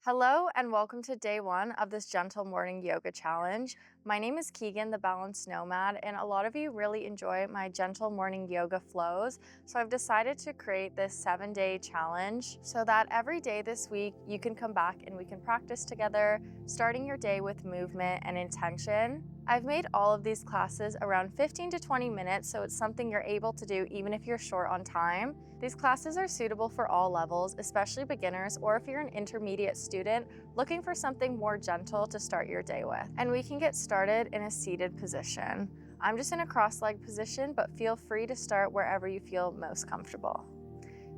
Hello and welcome to day one of this gentle morning yoga challenge. My name is Keegan, the Balanced Nomad, and a lot of you really enjoy my gentle morning yoga flows. So I've decided to create this 7-day challenge so that every day this week you can come back and we can practice together, starting your day with movement and intention. I've made all of these classes around 15 to 20 minutes, so it's something you're able to do even if you're short on time. These classes are suitable for all levels, especially beginners, or if you're an intermediate student looking for something more gentle to start your day with. And we can get started in a seated position. I'm just in a cross-legged position, but feel free to start wherever you feel most comfortable.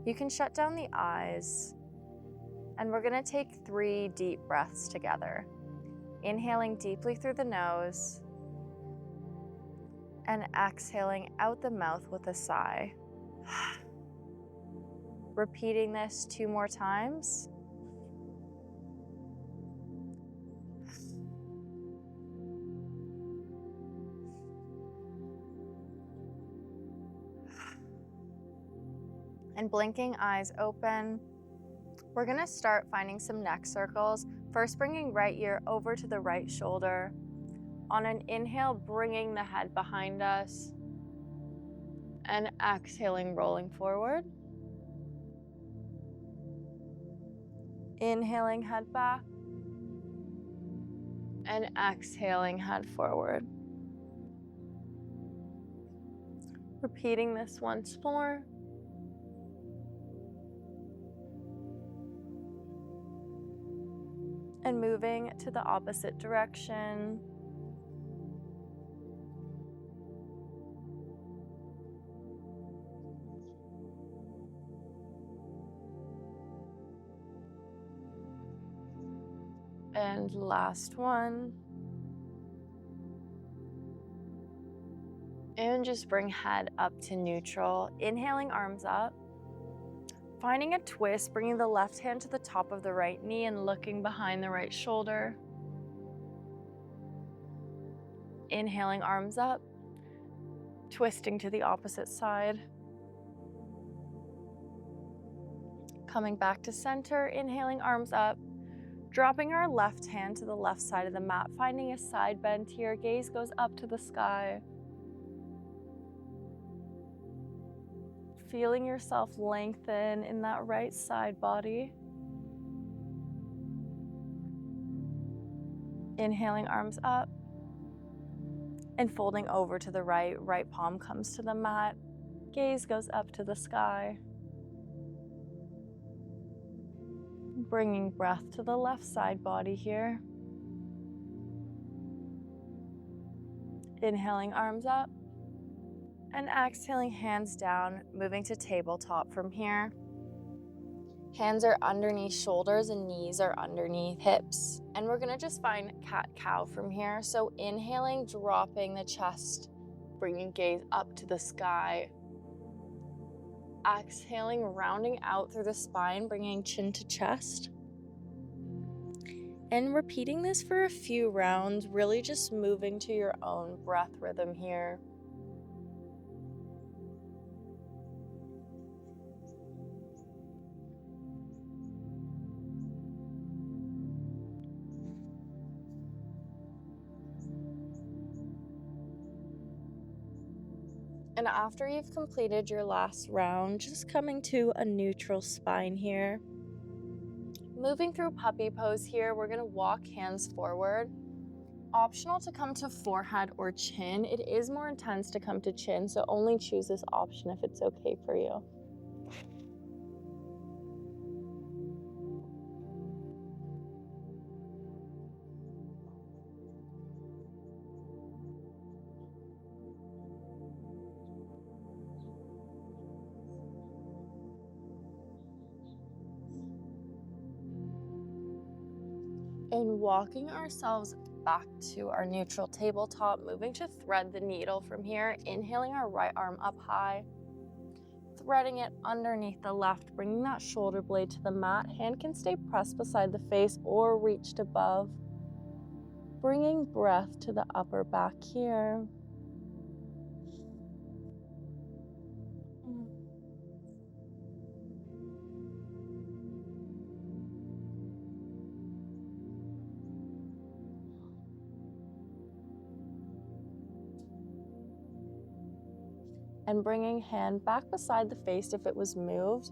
You can shut down the eyes, and we're gonna take 3 deep breaths together. Inhaling deeply through the nose and exhaling out the mouth with a sigh. Repeating this 2 more times. And blinking eyes open. We're gonna start finding some neck circles. First, bringing right ear over to the right shoulder. On an inhale, bringing the head behind us. And exhaling, rolling forward. Inhaling, head back. And exhaling, head forward. Repeating this once more. And moving to the opposite direction. And last one. And just bring head up to neutral. Inhaling, arms up. Finding a twist, bringing the left hand to the top of the right knee and looking behind the right shoulder. Inhaling, arms up. Twisting to the opposite side. Coming back to center, inhaling, arms up. Dropping our left hand to the left side of the mat, finding a side bend here. Gaze goes up to the sky. Feeling yourself lengthen in that right side body. Inhaling, arms up. And folding over to the right palm comes to the mat. Gaze goes up to the sky. Bringing breath to the left side body here. Inhaling, arms up. And exhaling, hands down, moving to tabletop from here. Hands are underneath shoulders and knees are underneath hips. And we're gonna just find cat-cow from here. So inhaling, dropping the chest, bringing gaze up to the sky. Exhaling, rounding out through the spine, bringing chin to chest. And repeating this for a few rounds, really just moving to your own breath rhythm here. And after you've completed your last round, just coming to a neutral spine here. Moving through puppy pose here, we're gonna walk hands forward. Optional to come to forehead or chin. It is more intense to come to chin, so only choose this option if it's okay for you. And walking ourselves back to our neutral tabletop, moving to thread the needle from here, inhaling our right arm up high, threading it underneath the left, bringing that shoulder blade to the mat. Hand can stay pressed beside the face or reached above. Bringing breath to the upper back here. and bringing hand back beside the face if it was moved.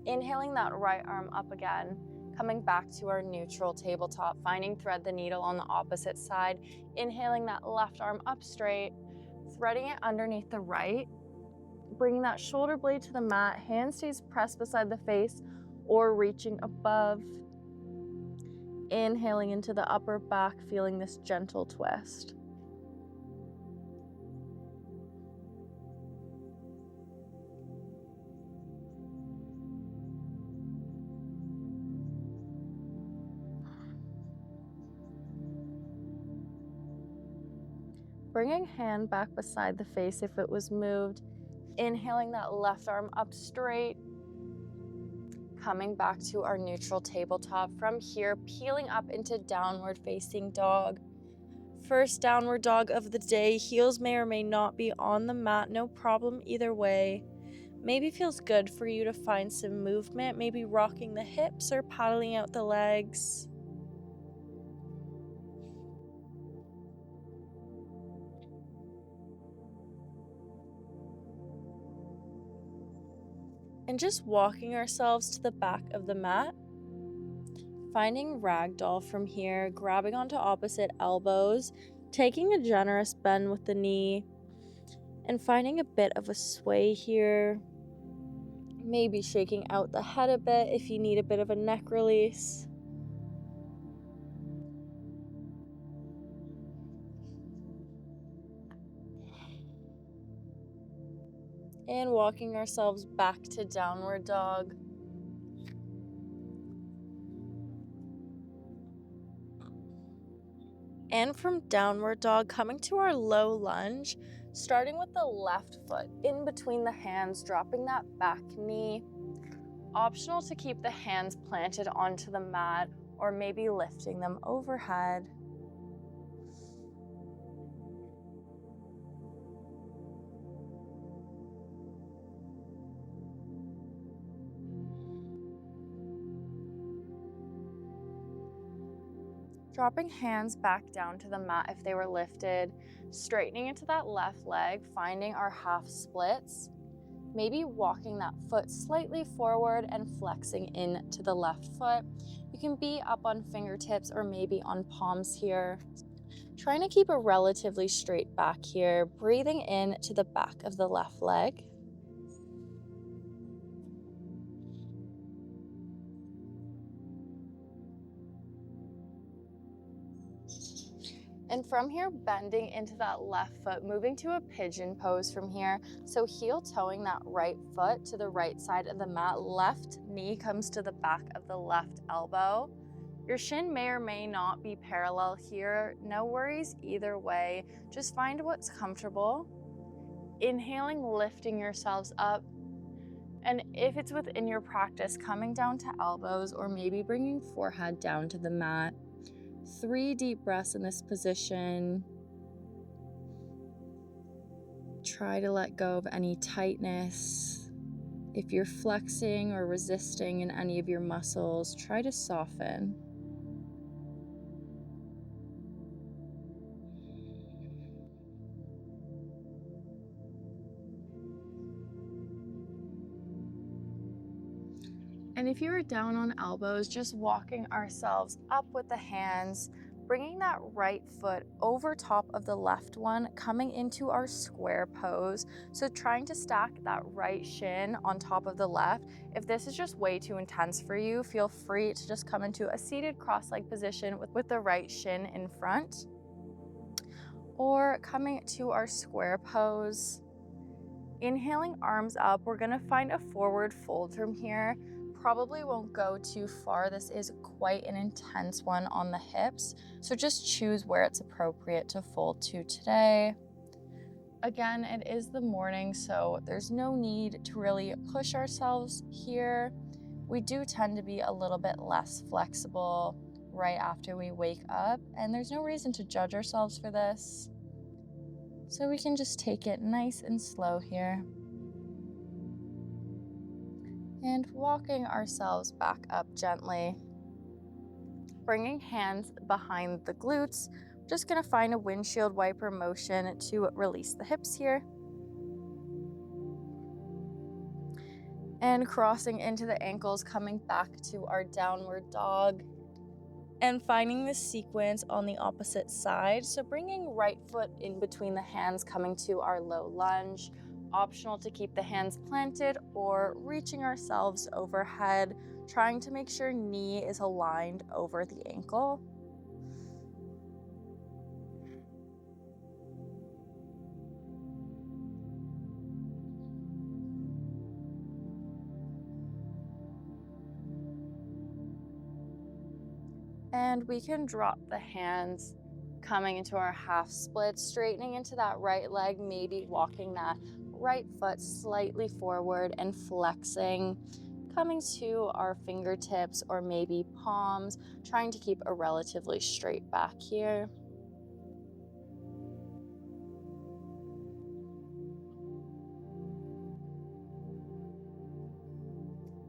Inhaling that right arm up again, coming back to our neutral tabletop, finding thread the needle on the opposite side. Inhaling that left arm up straight, threading it underneath the right, bringing that shoulder blade to the mat, hand stays pressed beside the face or reaching above. Inhaling into the upper back, feeling this gentle twist. Bringing hand back beside the face if it was moved. Inhaling that left arm up straight. Coming back to our neutral tabletop. From here, peeling up into downward facing dog. First downward dog of the day. Heels may or may not be on the mat, no problem either way. Maybe feels good for you to find some movement, maybe rocking the hips or paddling out the legs. And just walking ourselves to the back of the mat. Finding ragdoll from here, grabbing onto opposite elbows, taking a generous bend with the knee, and finding a bit of a sway here. Maybe shaking out the head a bit if you need a bit of a neck release. And walking ourselves back to downward dog. And from downward dog, coming to our low lunge, starting with the left foot in between the hands, dropping that back knee. Optional to keep the hands planted onto the mat or maybe lifting them overhead. Dropping hands back down to the mat if they were lifted, straightening into that left leg, finding our half splits, maybe walking that foot slightly forward and flexing into the left foot. You can be up on fingertips or maybe on palms here. Trying to keep a relatively straight back here, breathing in to the back of the left leg. And from here, bending into that left foot, moving to a pigeon pose from here. So heel toeing that right foot to the right side of the mat. Left knee comes to the back of the left elbow. Your shin may or may not be parallel here. No worries either way. Just find what's comfortable. Inhaling, lifting yourselves up. And if it's within your practice, coming down to elbows or maybe bringing forehead down to the mat. 3 deep breaths in this position. Try to let go of any tightness. If you're flexing or resisting in any of your muscles, try to soften. And if you are down on elbows, just walking ourselves up with the hands, bringing that right foot over top of the left one, coming into our square pose. So trying to stack that right shin on top of the left. If this is just way too intense for you, feel free to just come into a seated cross-leg position with the right shin in front. Or coming to our square pose. Inhaling, arms up. We're gonna find a forward fold from here. Probably won't go too far. This is quite an intense one on the hips, so just choose where it's appropriate to fold to today. Again, it is the morning, so there's no need to really push ourselves here. We do tend to be a little bit less flexible right after we wake up, and there's no reason to judge ourselves for this. So we can just take it nice and slow here. And walking ourselves back up gently. Bringing hands behind the glutes. Just gonna find a windshield wiper motion to release the hips here. And crossing into the ankles, coming back to our downward dog. And finding the sequence on the opposite side. So bringing right foot in between the hands, coming to our low lunge. Optional to keep the hands planted or reaching ourselves overhead, trying to make sure knee is aligned over the ankle. And we can drop the hands, coming into our half split, straightening into that right leg, maybe walking that right foot slightly forward and flexing, coming to our fingertips or maybe palms, trying to keep a relatively straight back here.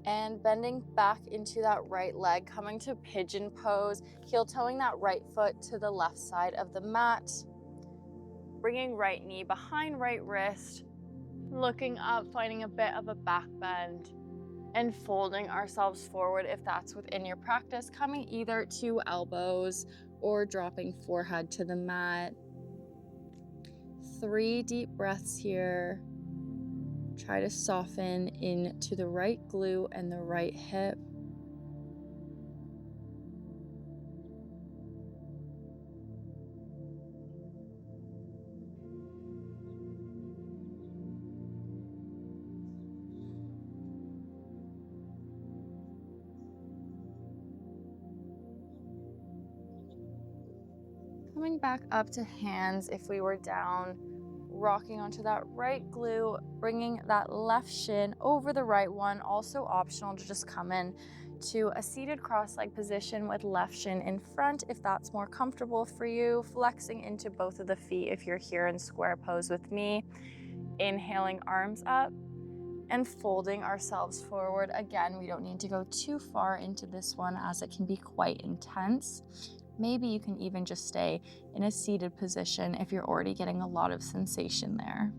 And bending back into that right leg, coming to pigeon pose, heel toeing that right foot to the left side of the mat, bringing right knee behind right wrist, looking up, finding a bit of a back bend, and folding ourselves forward if that's within your practice, coming either to elbows or dropping forehead to the mat. 3 deep breaths here. Try to soften into the right glute and the right hip. Coming back up to hands if we were down, rocking onto that right glute, bringing that left shin over the right one. Also optional to just come in to a seated cross-leg position with left shin in front if that's more comfortable for you. Flexing into both of the feet if you're here in square pose with me. Inhaling, arms up, and folding ourselves forward. Again, we don't need to go too far into this one as it can be quite intense. Maybe you can even just stay in a seated position if you're already getting a lot of sensation there.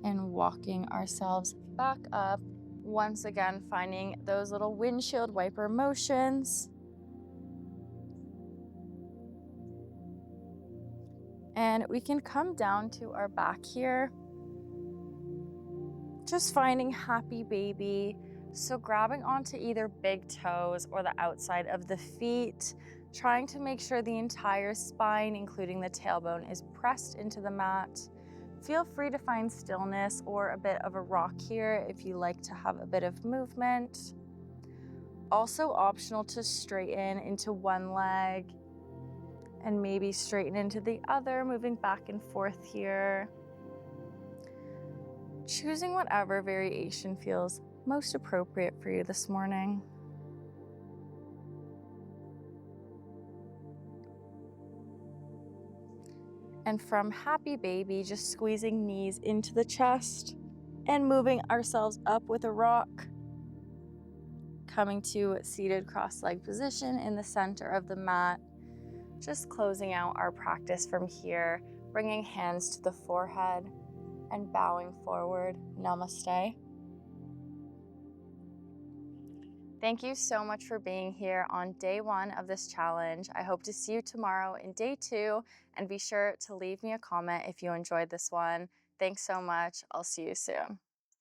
And walking ourselves back up. Once again, finding those little windshield wiper motions. And we can come down to our back here. Just finding happy baby. So grabbing onto either big toes or the outside of the feet, trying to make sure the entire spine, including the tailbone, is pressed into the mat. Feel free to find stillness or a bit of a rock here if you like to have a bit of movement. Also optional to straighten into one leg and maybe straighten into the other, moving back and forth here. Choosing whatever variation feels most appropriate for you this morning. And from happy baby, just squeezing knees into the chest and moving ourselves up with a rock. Coming to seated cross-leg position in the center of the mat. Just closing out our practice from here, bringing hands to the forehead and bowing forward. Namaste. Thank you so much for being here on day 1 of this challenge. I hope to see you tomorrow in day 2, and be sure to leave me a comment if you enjoyed this one. Thanks so much. I'll see you soon.